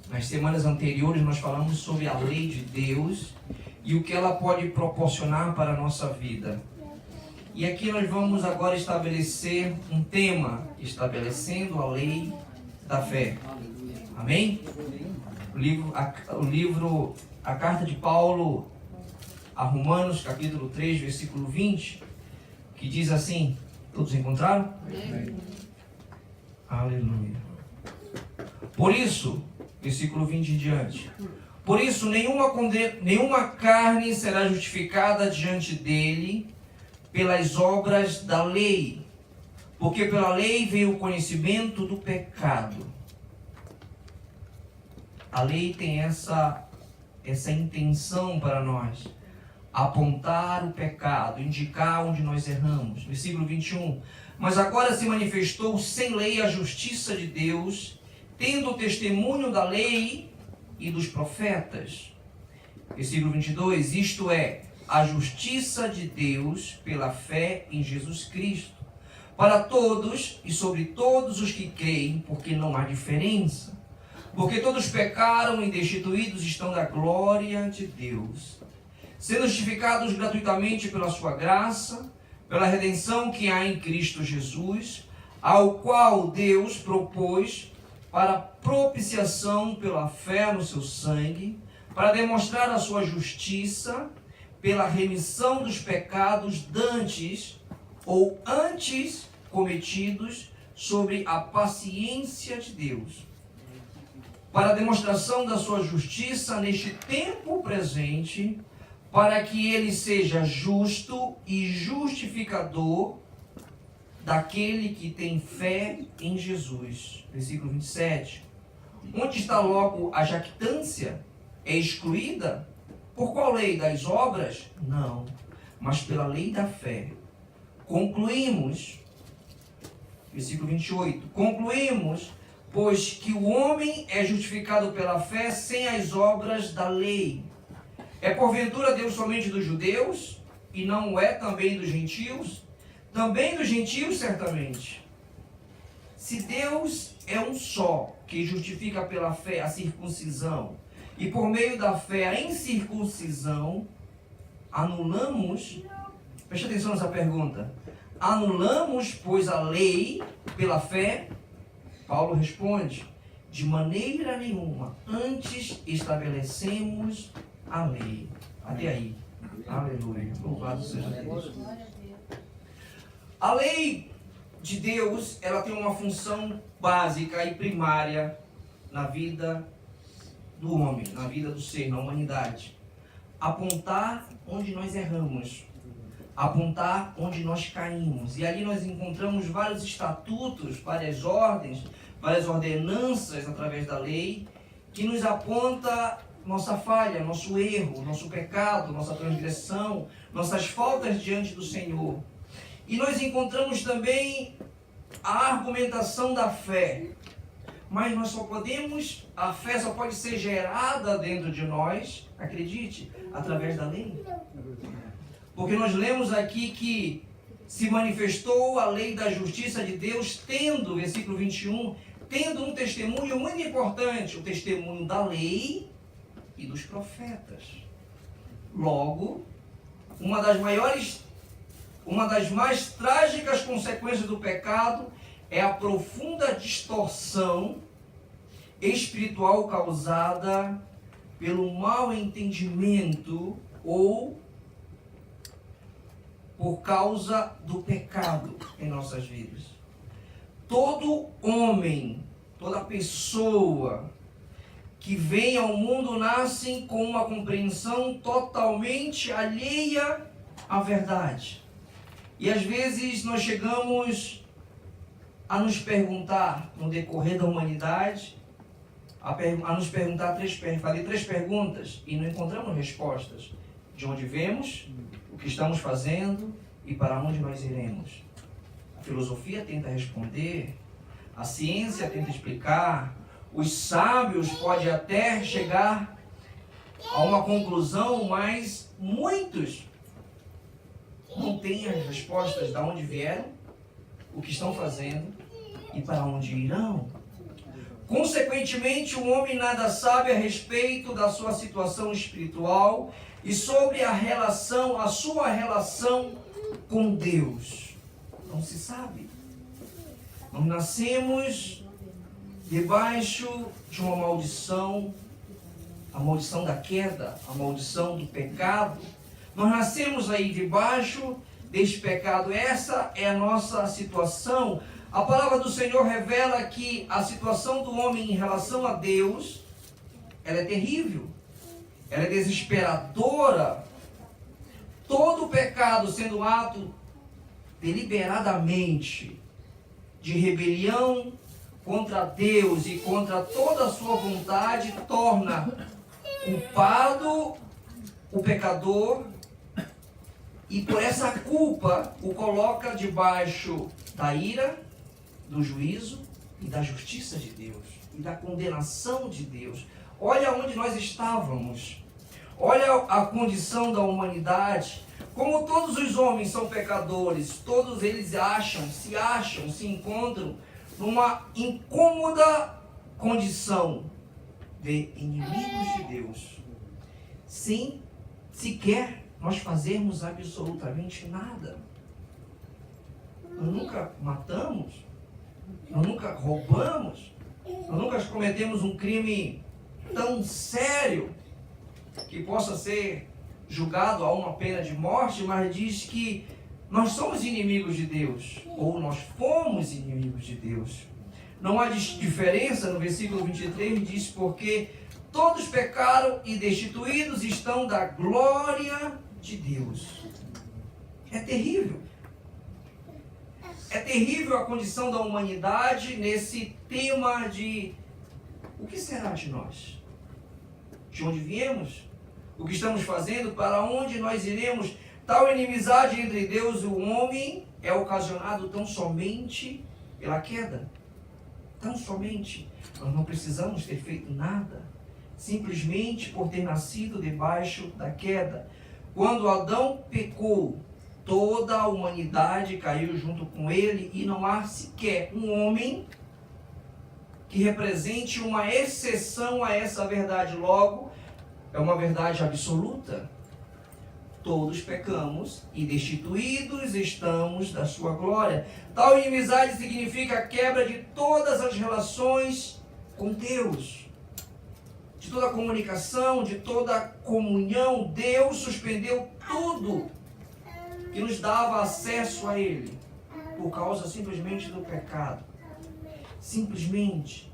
Nas semanas anteriores nós falamos sobre a lei de Deus e o que ela pode proporcionar para a nossa vida. E aqui nós vamos agora estabelecer um tema, estabelecendo a lei da fé. Amém? A carta de Paulo a Romanos, capítulo 3, versículo 20, que diz assim, todos encontraram? Amém. Aleluia. Por isso, versículo 20 em diante, por isso nenhuma carne será justificada diante dele pelas obras da lei, porque pela lei veio o conhecimento do pecado. A lei tem essa intenção para nós, apontar o pecado, indicar onde nós erramos. Versículo 21, mas agora se manifestou sem lei a justiça de Deus, tendo o testemunho da lei e dos profetas. Versículo 22, isto é, a justiça de Deus pela fé em Jesus Cristo, para todos e sobre todos os que creem, porque não há diferença. Porque todos pecaram e destituídos estão da glória de Deus, sendo justificados gratuitamente pela sua graça, pela redenção que há em Cristo Jesus, ao qual Deus propôs para propiciação pela fé no seu sangue, para demonstrar a sua justiça, pela remissão dos pecados dantes ou antes cometidos sobre a paciência de Deus, para a demonstração da sua justiça neste tempo presente, para que ele seja justo e justificador daquele que tem fé em Jesus. Versículo 27. Onde está logo a jactância? É excluída? Por qual lei? Das obras? Não, mas pela lei da fé. Concluímos, versículo 28, concluímos, pois que o homem é justificado pela fé sem as obras da lei. É porventura Deus somente dos judeus, e não é também dos gentios? Também dos gentios, certamente. Se Deus é um só, que justifica pela fé a circuncisão, e por meio da fé a incircuncisão, anulamos, preste atenção nessa pergunta, anulamos, pois, a lei pela fé? Paulo responde, de maneira nenhuma, antes estabelecemos a lei. Até aí. Aleluia. Louvado seja Deus. A lei de Deus, ela tem uma função básica e primária na vida do homem, na vida do ser, na humanidade. Apontar onde nós erramos, apontar onde nós caímos. E ali nós encontramos vários estatutos, várias ordens, várias ordenanças através da lei, que nos aponta nossa falha, nosso erro, nosso pecado, nossa transgressão, nossas faltas diante do Senhor. E nós encontramos também a argumentação da fé. Mas a fé só pode ser gerada dentro de nós, acredite, através da lei. Porque nós lemos aqui que se manifestou a lei da justiça de Deus, tendo, versículo 21, tendo um testemunho muito importante, o testemunho da lei e dos profetas. Logo, uma das mais trágicas consequências do pecado é a profunda distorção espiritual causada pelo mau entendimento ou por causa do pecado em nossas vidas. Todo homem, toda pessoa que vem ao mundo nasce com uma compreensão totalmente alheia à verdade. E às vezes nós chegamos a nos perguntar, no decorrer da humanidade, a nos perguntar fazer três perguntas e não encontramos respostas. De onde vemos, o que estamos fazendo e para onde nós iremos. A filosofia tenta responder, a ciência tenta explicar, os sábios podem até chegar a uma conclusão, mas muitos não têm as respostas de onde vieram, o que estão fazendo e para onde irão. Consequentemente, o homem nada sabe a respeito da sua situação espiritual e sobre a sua relação com Deus. Não se sabe. Nós nascemos debaixo de uma maldição, a maldição da queda, a maldição do pecado. Nós nascemos aí debaixo deste pecado. Essa é a nossa situação. A palavra do Senhor revela que a situação do homem em relação a Deus, ela é terrível, ela é desesperadora. Todo o pecado sendo um ato deliberadamente de rebelião contra Deus e contra toda a sua vontade, torna culpado o pecador e por essa culpa o coloca debaixo da ira, do juízo e da justiça de Deus e da condenação de Deus. Olha onde nós estávamos. Olha a condição da humanidade. Como todos os homens são pecadores, todos eles se encontram numa incômoda condição de inimigos de Deus, sem sequer nós fazermos absolutamente nada. Nós nunca matamos, nós nunca roubamos, nós nunca cometemos um crime tão sério que possa ser julgado a uma pena de morte, mas diz que nós somos inimigos de Deus, ou nós fomos inimigos de Deus. Não há diferença, no versículo 23 diz, porque todos pecaram e destituídos estão da glória de Deus. É terrível. É terrível a condição da humanidade nesse tema de o que será de nós? De onde viemos? O que estamos fazendo? Para onde nós iremos? Tal inimizade entre Deus e o homem é ocasionado tão somente pela queda. Tão somente. Nós não precisamos ter feito nada. Simplesmente por ter nascido debaixo da queda. Quando Adão pecou, toda a humanidade caiu junto com ele e não há sequer um homem que represente uma exceção a essa verdade. Logo, é uma verdade absoluta. Todos pecamos e destituídos estamos da sua glória. Tal inimizade significa a quebra de todas as relações com Deus. De toda a comunicação, de toda a comunhão. Deus suspendeu tudo que nos dava acesso a Ele, por causa simplesmente do pecado. Simplesmente.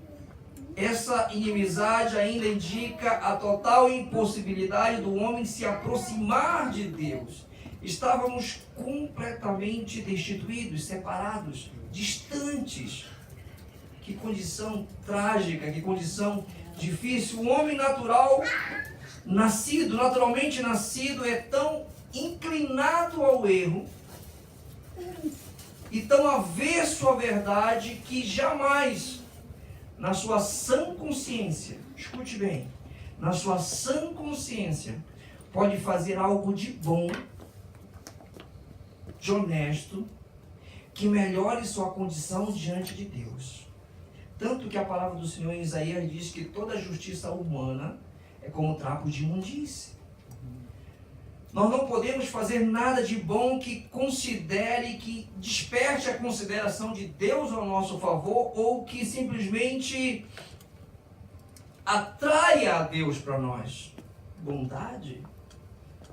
Essa inimizade ainda indica a total impossibilidade do homem se aproximar de Deus. Estávamos completamente destituídos, separados, distantes. Que condição trágica, que condição difícil. O homem natural, naturalmente nascido, é tão inclinado ao erro e tão avesso à verdade que jamais, na sua sã consciência, escute bem, na sua sã consciência, pode fazer algo de bom, de honesto, que melhore sua condição diante de Deus. Tanto que a palavra do Senhor em Isaías diz que toda justiça humana é como trapo de imundície. Nós não podemos fazer nada de bom que considere, que desperte a consideração de Deus ao nosso favor ou que simplesmente atraia a Deus para nós. Bondade,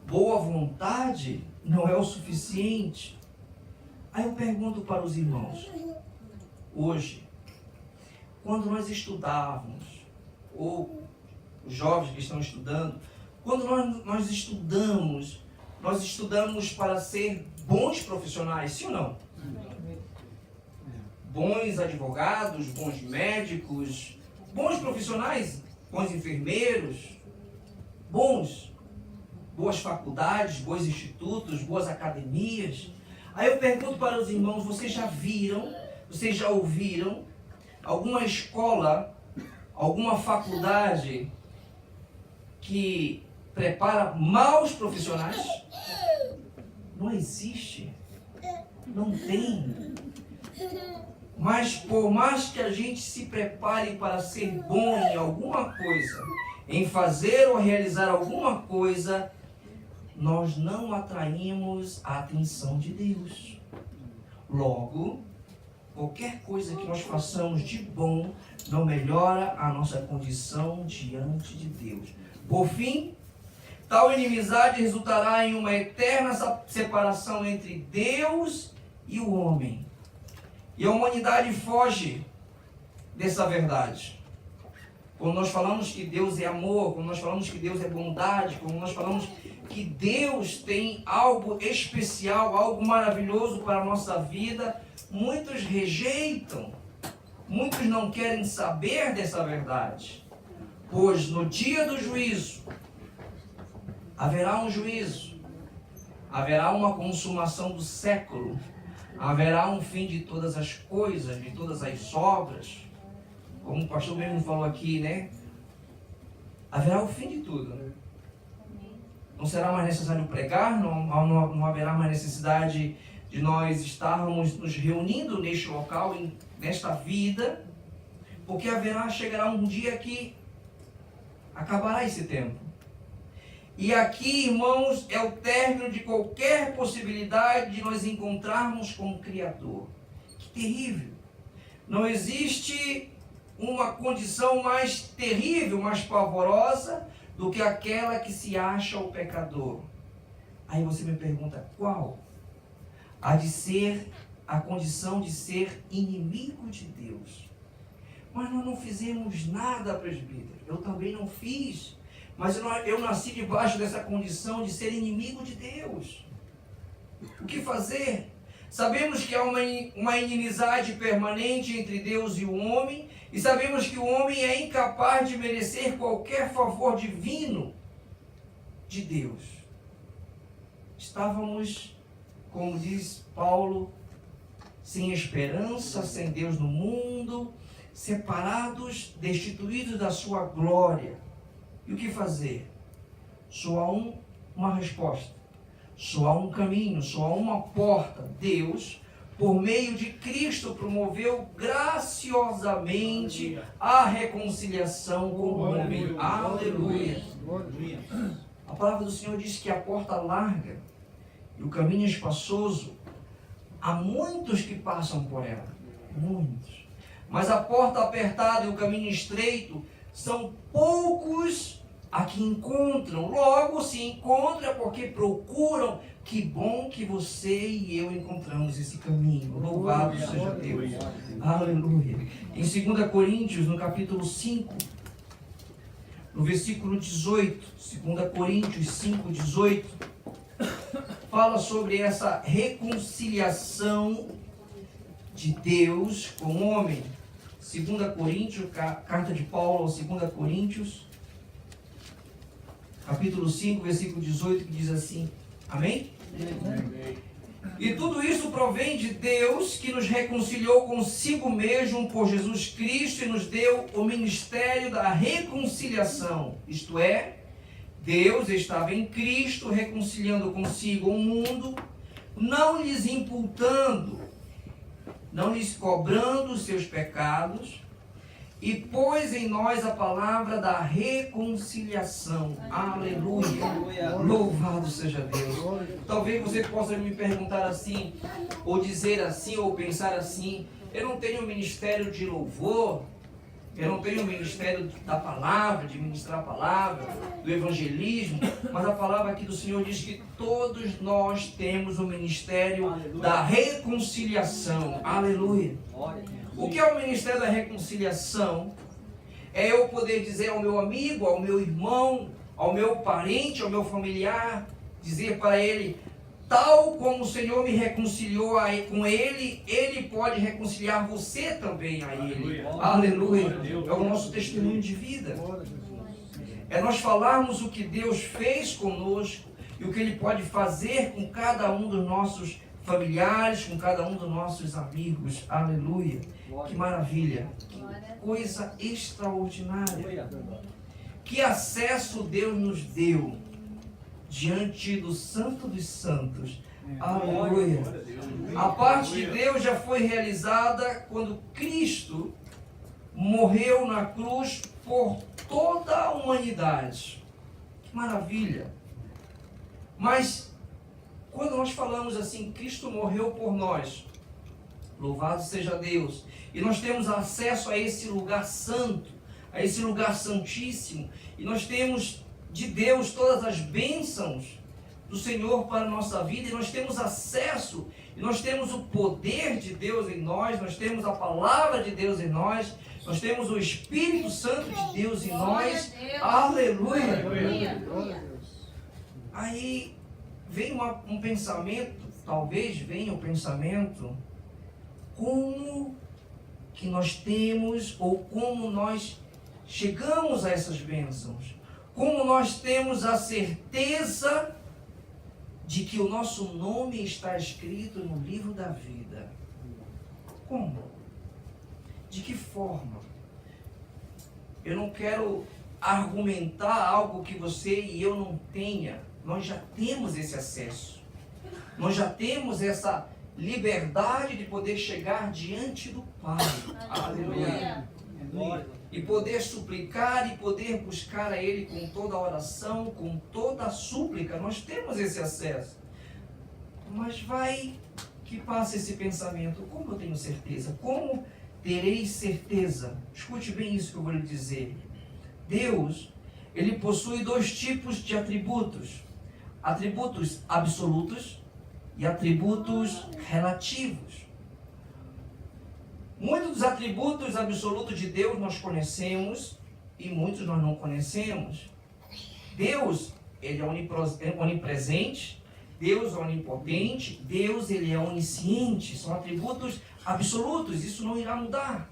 boa vontade não é o suficiente. Aí eu pergunto para os irmãos, hoje, quando nós estudávamos, ou os jovens que estão estudando, quando nós estudamos para ser bons profissionais, sim ou não? Bons advogados, bons médicos, bons profissionais, bons enfermeiros, boas faculdades, bons institutos, boas academias. Aí eu pergunto para os irmãos, vocês já ouviram alguma escola, alguma faculdade que prepara maus profissionais? Não existe. Não tem. Mas por mais que a gente se prepare para ser bom em alguma coisa, em fazer ou realizar alguma coisa, nós não atraímos a atenção de Deus. Logo, qualquer coisa que nós façamos de bom não melhora a nossa condição diante de Deus. Por fim, tal inimizade resultará em uma eterna separação entre Deus e o homem. E a humanidade foge dessa verdade. Quando nós falamos que Deus é amor, quando nós falamos que Deus é bondade, quando nós falamos que Deus tem algo especial, algo maravilhoso para a nossa vida, muitos rejeitam, muitos não querem saber dessa verdade. Pois no dia do juízo, haverá um juízo, haverá uma consumação do século, haverá um fim de todas as coisas, de todas as obras. Como o pastor mesmo falou aqui, né? Haverá o fim de tudo. Não será mais necessário pregar, não haverá mais necessidade de nós estarmos nos reunindo neste local, nesta vida, porque chegará um dia que acabará esse tempo. E aqui, irmãos, é o término de qualquer possibilidade de nós encontrarmos com o Criador. Que terrível! Não existe uma condição mais terrível, mais pavorosa do que aquela que se acha o pecador. Aí você me pergunta, qual? A de ser a condição de ser inimigo de Deus. Mas nós não fizemos nada, presbítero. Eu também não fiz. Mas eu nasci debaixo dessa condição de ser inimigo de Deus. O que fazer? Sabemos que há uma inimizade permanente entre Deus e o homem, e sabemos que o homem é incapaz de merecer qualquer favor divino de Deus. Estávamos, como diz Paulo, sem esperança, sem Deus no mundo, separados, destituídos da sua glória. E o que fazer? Só há uma resposta, só há um caminho, só há uma porta. Deus, por meio de Cristo, promoveu graciosamente a reconciliação com o homem. Aleluia! A palavra do Senhor diz que a porta larga e o caminho espaçoso, há muitos que passam por ela, muitos. Mas a porta apertada e o caminho estreito, são poucos a que encontram. Logo, se encontram é porque procuram. Que bom que você e eu encontramos esse caminho. Louvado seja Deus. Aleluia. Em 2 Coríntios, no capítulo 5, no versículo 18, 2 Coríntios 5, 18, fala sobre essa reconciliação de Deus com o homem. 2 Coríntios, carta de Paulo aos 2 Coríntios, capítulo 5, versículo 18, que diz assim, amém? Amém. E tudo isso provém de Deus, que nos reconciliou consigo mesmo por Jesus Cristo e nos deu o ministério da reconciliação. Isto é, Deus estava em Cristo reconciliando consigo o mundo, não lhes imputando, não lhes cobrando os seus pecados, e pôs em nós a palavra da reconciliação. Aleluia! Louvado seja Deus. Talvez você possa me perguntar assim, ou dizer assim, ou pensar assim, eu não tenho ministério de louvor, eu não tenho ministério da palavra, de ministrar a palavra, do evangelismo, mas a palavra aqui do Senhor diz que todos nós temos o ministério da reconciliação. Aleluia! O que é o ministério da reconciliação? É eu poder dizer ao meu amigo, ao meu irmão, ao meu parente, ao meu familiar, dizer para ele, tal como o Senhor me reconciliou com ele, ele pode reconciliar você também a ele. Aleluia. É o nosso testemunho de vida. É nós falarmos o que Deus fez conosco e o que Ele pode fazer com cada um dos nossos familiares, com cada um dos nossos amigos. Aleluia. Que maravilha. Que coisa extraordinária. Que acesso Deus nos deu diante do Santo dos Santos, Aleluia. A parte de Deus já foi realizada quando Cristo morreu na cruz por toda a humanidade. Que maravilha! Mas quando nós falamos assim, Cristo morreu por nós, louvado seja Deus, e nós temos acesso a esse lugar santo, a esse lugar santíssimo, e nós temos de Deus todas as bênçãos do Senhor para a nossa vida, e nós temos acesso, e nós temos o poder de Deus em nós, nós temos a palavra de Deus em nós, nós temos o Espírito Santo de Deus em nós. Aleluia! Aí vem um pensamento, talvez venha o pensamento, como que nós temos, ou como nós chegamos a essas bênçãos, como nós temos a certeza de que o nosso nome está escrito no livro da vida. Como? De que forma? Eu não quero argumentar algo que você e eu não tenha. Nós já temos esse acesso. Nós já temos essa liberdade de poder chegar diante do Pai. Aleluia. E poder suplicar e poder buscar a Ele com toda a oração, com toda a súplica. Nós temos esse acesso. Mas vai que passa esse pensamento. Como eu tenho certeza? Como terei certeza? Escute bem isso que eu vou lhe dizer. Deus, Ele possui dois tipos de atributos. Atributos absolutos e atributos relativos. Muitos dos atributos absolutos de Deus nós conhecemos e muitos nós não conhecemos. Deus, Ele é onipresente, Deus é onipotente, Deus, Ele é onisciente. São atributos absolutos, isso não irá mudar.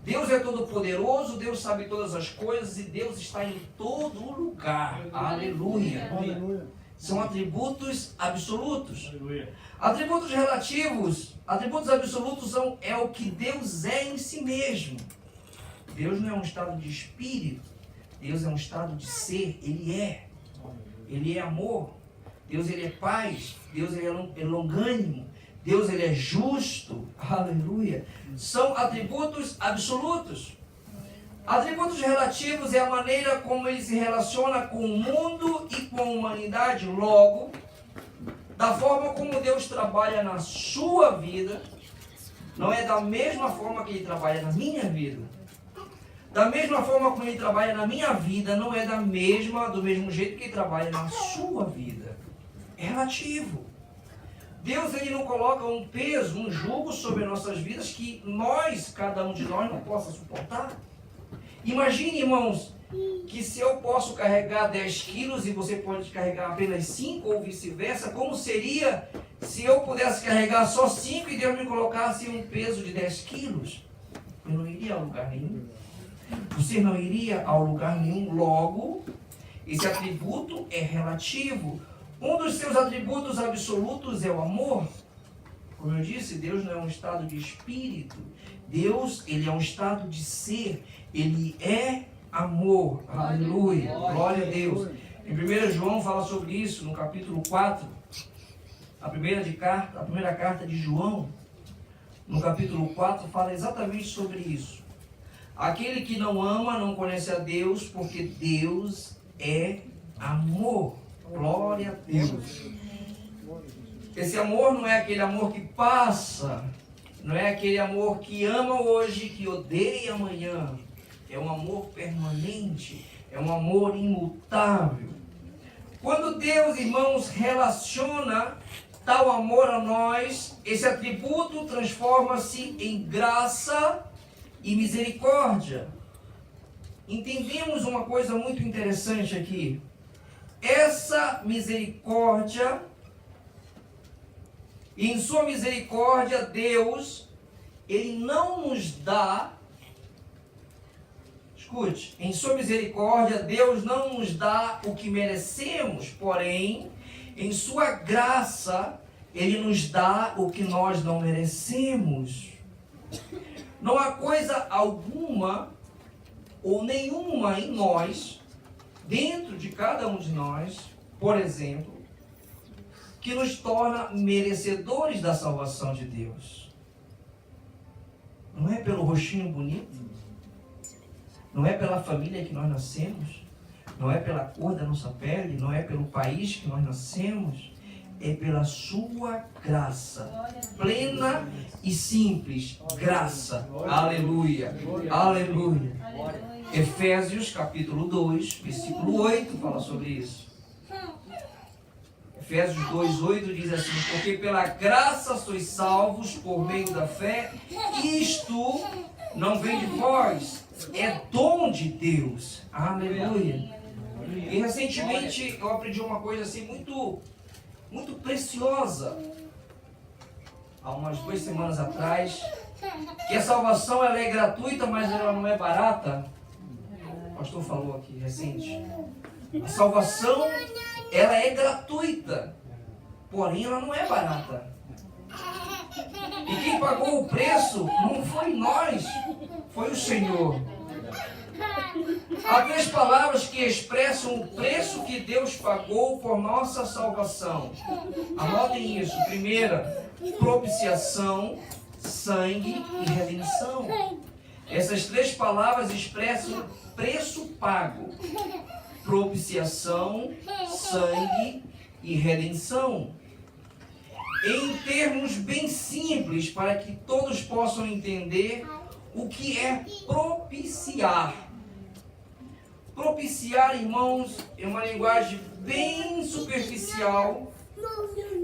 Deus é todo poderoso, Deus sabe todas as coisas e Deus está em todo lugar. Aleluia. Aleluia. São atributos absolutos. Aleluia. Atributos relativos, atributos absolutos é o que Deus é em si mesmo. Deus não é um estado de espírito, Deus é um estado de ser, Ele é. Ele é amor, Deus Ele é paz, Deus Ele é longânimo, Deus Ele é justo. Aleluia. São atributos absolutos. Atributos relativos é a maneira como Ele se relaciona com o mundo e com a humanidade. Logo, da forma como Deus trabalha na sua vida, não é da mesma forma que Ele trabalha na minha vida. Da mesma forma como Ele trabalha na minha vida, não é do mesmo jeito que Ele trabalha na sua vida. É relativo. Deus, Ele não coloca um peso, um jugo sobre nossas vidas que cada um de nós, não possa suportar. Imagine, irmãos, que se eu posso carregar 10 quilos e você pode carregar apenas 5 ou vice-versa, como seria se eu pudesse carregar só 5 e Deus me colocasse um peso de 10 quilos? Eu não iria a lugar nenhum. Você não iria a lugar nenhum. Logo, esse atributo é relativo. Um dos seus atributos absolutos é o amor. Como eu disse, Deus não é um estado de espírito. Deus, Ele é um estado de ser. Ele é amor. Aleluia. Glória a Deus. Em 1 João fala sobre isso, no capítulo 4. A primeira carta de João, no capítulo 4, fala exatamente sobre isso. Aquele que não ama não conhece a Deus, porque Deus é amor. Glória a Deus. Esse amor não é aquele amor que passa, não é aquele amor que ama hoje, que odeia amanhã. É um amor permanente, é um amor imutável. Quando Deus, irmãos, relaciona tal amor a nós, esse atributo transforma-se em graça e misericórdia. Entendemos uma coisa muito interessante aqui. Essa misericórdia, em sua misericórdia, Deus, Ele não nos dá, escute, em sua misericórdia, Deus não nos dá o que merecemos, porém, em sua graça, Ele nos dá o que nós não merecemos. Não há coisa alguma ou nenhuma em nós, dentro de cada um de nós, por exemplo, que nos torna merecedores da salvação de Deus. Não é pelo rostinho bonito, não é pela família que nós nascemos, não é pela cor da nossa pele, não é pelo país que nós nascemos, é pela sua graça, plena e simples graça. Aleluia, aleluia. Efésios capítulo 2, versículo 8 fala sobre isso. Efésios 2:8 diz assim: porque pela graça sois salvos por meio da fé, isto não vem de vós, é dom de Deus. Aleluia. E recentemente eu aprendi uma coisa assim muito preciosa, há umas 2 semanas atrás, que a salvação ela é gratuita, mas ela não é barata. O pastor falou aqui recente. A salvação ela é gratuita, porém ela não é barata. E quem pagou o preço não foi nós, foi o Senhor. Há 3 palavras que expressam o preço que Deus pagou por nossa salvação. Anotem isso. Primeira, propiciação, sangue e redenção. Essas 3 palavras expressam preço pago: propiciação, sangue e redenção. Em termos bem simples, para que todos possam entender o que é propiciar. Propiciar, irmãos, é uma linguagem bem superficial.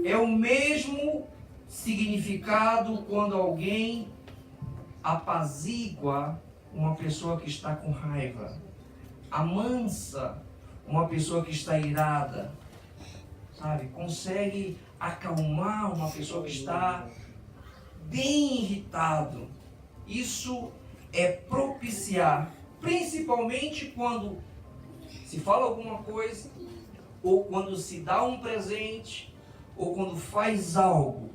É o mesmo significado quando alguém apazigua uma pessoa que está com raiva, amansa uma pessoa que está irada, sabe? Consegue acalmar uma pessoa que está bem irritado. Isso é propiciar, principalmente quando se fala alguma coisa, ou quando se dá um presente, ou quando faz algo.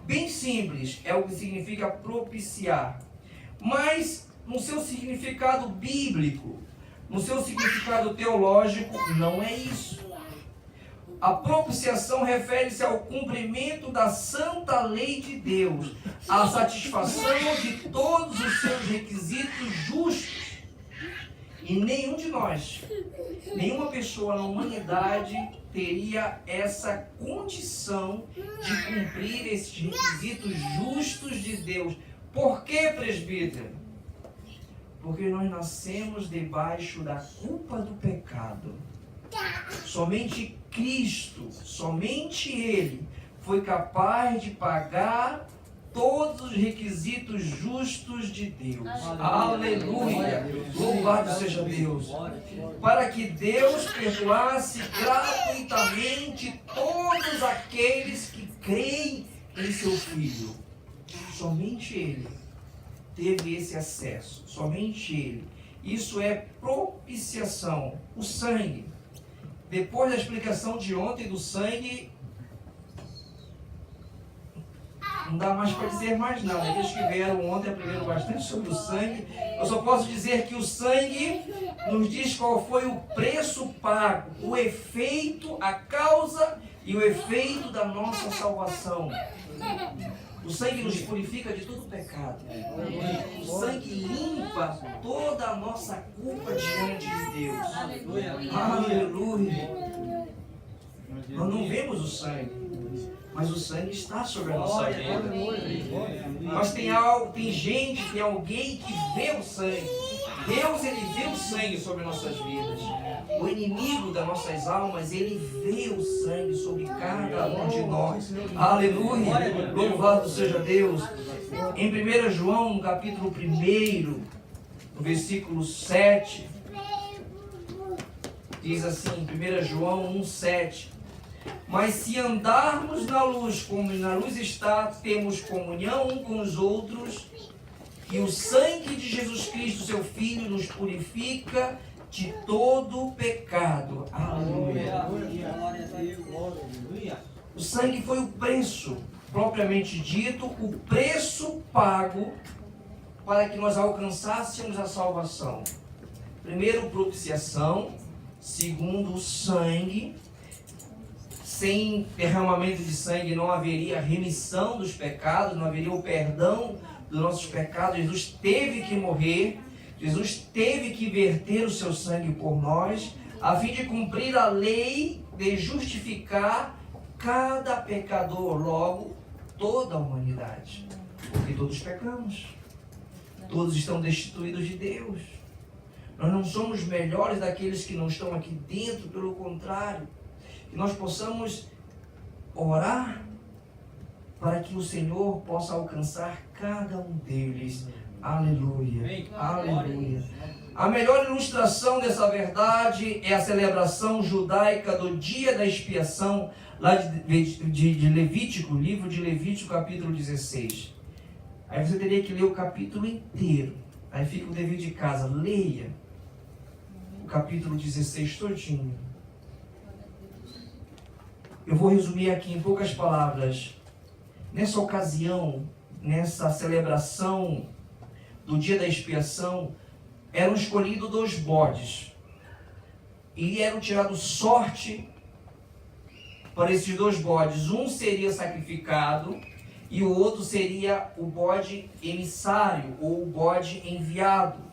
Bem simples é o que significa propiciar. Mas no seu significado bíblico, no seu significado teológico, não é isso. A propiciação refere-se ao cumprimento da santa lei de Deus, à satisfação de todos os seus requisitos justos. E nenhum de nós, nenhuma pessoa na humanidade teria essa condição de cumprir esses requisitos justos de Deus. Por quê, presbítero? Porque nós nascemos debaixo da culpa do pecado. Somente Cristo, somente Ele foi capaz de pagar todos os requisitos justos de Deus. Aleluia! Louvado seja Deus! Para que Deus perdoasse gratuitamente todos aqueles que creem em seu Filho. Somente Ele teve esse acesso. Somente Ele. Isso é propiciação. O sangue. Depois da explicação de ontem do sangue, não dá mais para dizer mais nada. Aqueles que vieram ontem aprenderam bastante sobre o sangue. Eu só posso dizer que o sangue nos diz qual foi o preço pago, o efeito, a causa e o efeito da nossa salvação. O sangue nos purifica de todo pecado. O sangue limpa toda a nossa culpa diante de Deus. Aleluia. Nós não vemos o sangue, mas o sangue está sobre a nossa vida. Mas tem gente, tem alguém que vê o sangue. Deus, Ele vê o sangue sobre nossas vidas. O inimigo das nossas almas, ele vê o sangue sobre cada um de nós. Aleluia! Louvado seja Deus! Em 1 João, no capítulo 1, no versículo 7, diz assim, 1 João 1,7: mas se andarmos na luz, como na luz está, temos comunhão uns com os outros, e o sangue de Jesus Cristo, seu Filho, nos purifica de todo pecado. Aleluia. O sangue foi o preço, propriamente dito, o preço pago para que nós alcançássemos a salvação. Primeiro, propiciação. Segundo, sangue. sem derramamento de sangue não haveria remissão dos pecados, não haveria o perdão dos nossos pecados. Jesus teve que morrer, Jesus teve que verter o seu sangue por nós, a fim de cumprir a lei de justificar cada pecador, logo toda a humanidade. Porque todos pecamos, todos estão destituídos de Deus. Nós não somos melhores daqueles que não estão aqui dentro, pelo contrário. Que nós possamos orar para que o Senhor possa alcançar cada um deles. Aleluia. Aleluia. A melhor ilustração dessa verdade é a celebração judaica do dia da expiação, lá de Levítico, livro de Levítico, capítulo 16. Aí você teria que ler o capítulo inteiro. Aí fica o dever de casa. Leia o capítulo 16 todinho. Eu vou resumir aqui em poucas palavras. Nessa ocasião, nessa celebração do dia da expiação, eram escolhidos 2 bodes. E eram tirados sorte para esses 2 bodes. Um seria sacrificado e o outro seria o bode emissário ou o bode enviado.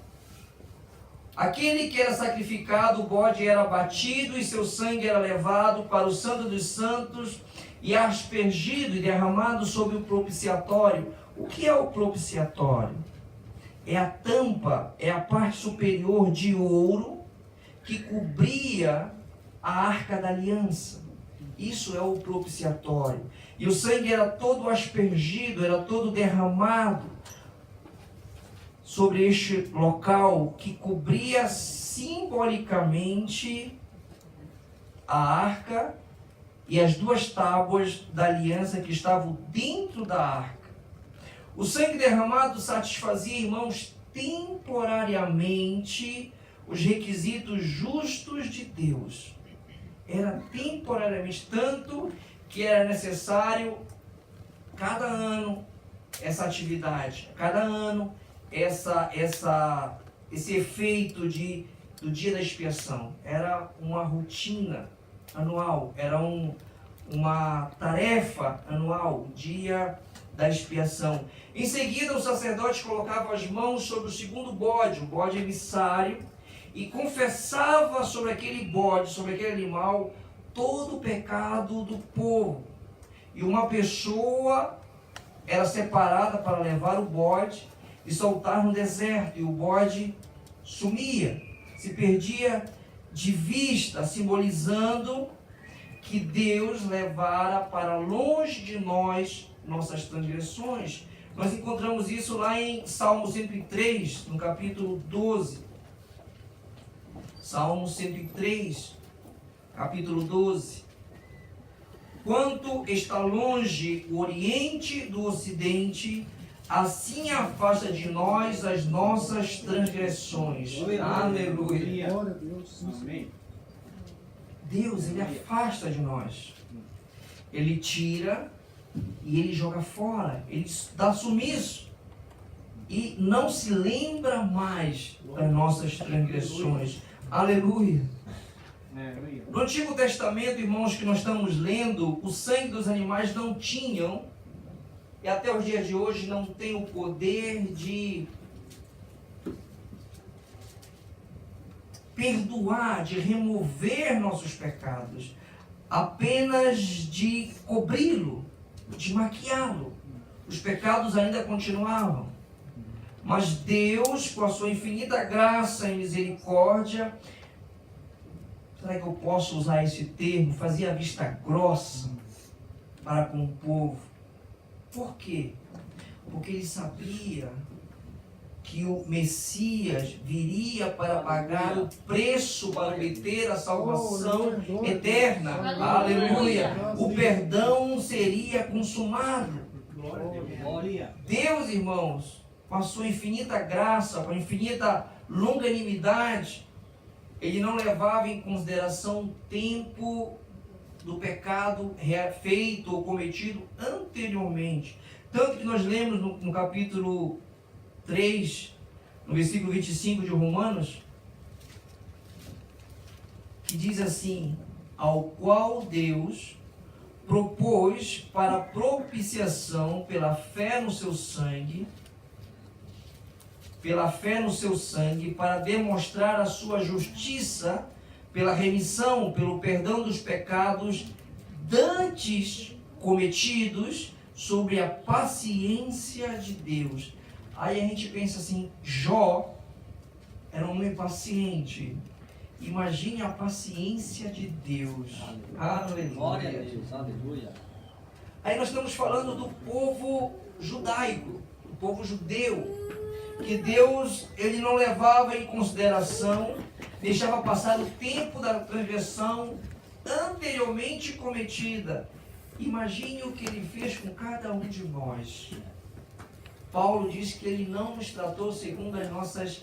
Aquele que era sacrificado, o bode era abatido e seu sangue era levado para o Santo dos Santos e aspergido e derramado sobre o propiciatório. O que é o propiciatório? É a tampa, é a parte superior de ouro que cobria a arca da aliança. Isso é o propiciatório. E o sangue era todo aspergido, era todo derramado sobre este local que cobria simbolicamente a arca e as 2 tábuas da aliança que estavam dentro da arca. O sangue derramado satisfazia, irmãos, temporariamente os requisitos justos de Deus. Era temporariamente, tanto que era necessário cada ano essa atividade, cada ano esse efeito do dia da expiação. Era uma rotina anual, era uma tarefa anual, dia da expiação. Em seguida, o sacerdote colocava as mãos sobre o segundo bode, o bode emissário, e confessava sobre aquele bode, sobre aquele animal, todo o pecado do povo. E uma pessoa era separada para levar o bode e soltar no deserto, e o bode sumia, se perdia de vista, simbolizando que Deus levara para longe de nós nossas transgressões. Nós encontramos isso lá em Salmo 103, no capítulo 12. Salmo 103, capítulo 12. Quanto está longe o Oriente do Ocidente, assim afasta de nós as nossas transgressões. Aleluia. Deus, Ele afasta de nós. Ele tira e Ele joga fora. Ele dá sumiço. E não se lembra mais das nossas transgressões. Aleluia. No Antigo Testamento, irmãos, que nós estamos lendo, o sangue dos animais não tinham, e até os dias de hoje não tem o poder de perdoar, de remover nossos pecados, apenas de cobri-lo, de maquiá-lo. Os pecados ainda continuavam. Mas Deus, com a sua infinita graça e misericórdia, será que eu posso usar esse termo? Fazia vista grossa para com o povo. Por quê? Porque ele sabia que o Messias viria para pagar o preço para obter a salvação eterna. Aleluia! O perdão seria consumado. Deus, irmãos, com a sua infinita graça, com a infinita longanimidade, Ele não levava em consideração o tempo do pecado feito ou cometido anteriormente. Tanto que nós lemos no capítulo 3, no versículo 25 de Romanos, que diz assim: ao qual Deus, propôs para propiciação pela fé no seu sangue, para demonstrar a sua justiça, pela remissão, pelo perdão dos pecados dantes cometidos, sobre a paciência de Deus. Aí a gente pensa assim, Jó era um homem paciente. Imagine a paciência de Deus. Aleluia. Glória a Deus, aleluia. Aí nós estamos falando do povo judaico, do povo judeu, que Deus, ele não levava em consideração, deixava passar o tempo da transgressão anteriormente cometida. Imagine o que ele fez com cada um de nós. Paulo diz que ele não nos tratou segundo as nossas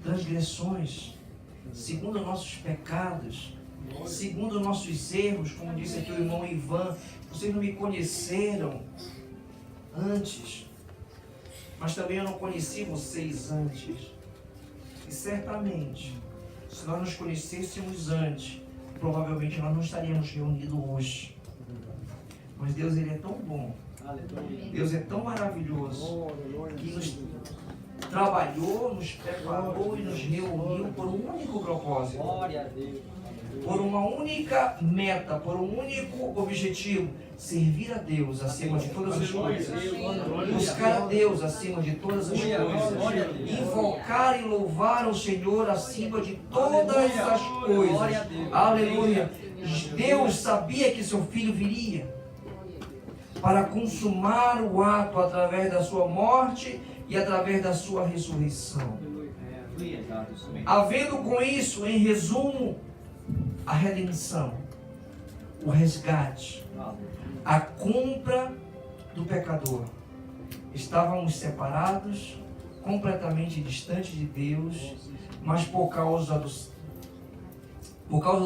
transgressões, segundo os nossos pecados, segundo os nossos erros, como disse aqui o irmão Ivan. Vocês não me conheceram antes, mas também eu não conheci vocês antes. E certamente, se nós nos conhecêssemos antes, provavelmente nós não estaríamos reunidos hoje. Mas Deus, ele é tão bom. Deus é tão maravilhoso que nos trabalhou, nos preparou e nos reuniu por um único propósito. Glória a Deus. Por uma única meta, por um único objetivo: servir a Deus acima de todas as coisas, buscar a Deus acima de todas as coisas, invocar e louvar o Senhor acima de todas as coisas. Aleluia! Deus sabia que seu filho viria para consumar o ato através da sua morte e através da sua ressurreição. Havendo com isso, em resumo, a redenção, o resgate, a compra do pecador. Estávamos separados, completamente distantes de Deus, mas por causa do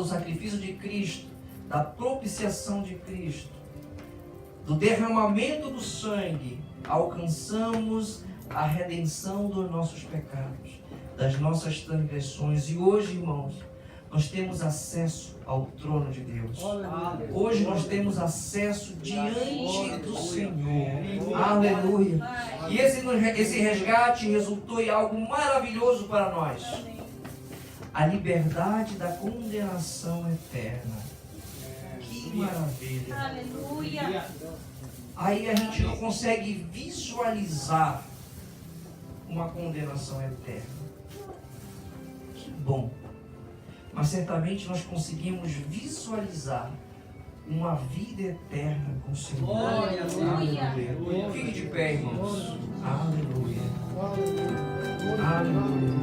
sacrifício de Cristo, da propiciação de Cristo, do derramamento do sangue, alcançamos a redenção dos nossos pecados, das nossas transgressões. E hoje, irmãos, nós temos acesso ao trono de Deus. Hoje nós temos acesso diante do Senhor. Aleluia. E esse resgate resultou em algo maravilhoso para nós: a liberdade da condenação eterna. Que maravilha. Aleluia. Aí a gente não consegue visualizar uma condenação eterna. Que bom. Mas certamente nós conseguimos visualizar uma vida eterna com o Senhor. Glória a Deus. Aleluia. Fique de pé, irmãos. Aleluia. Aleluia.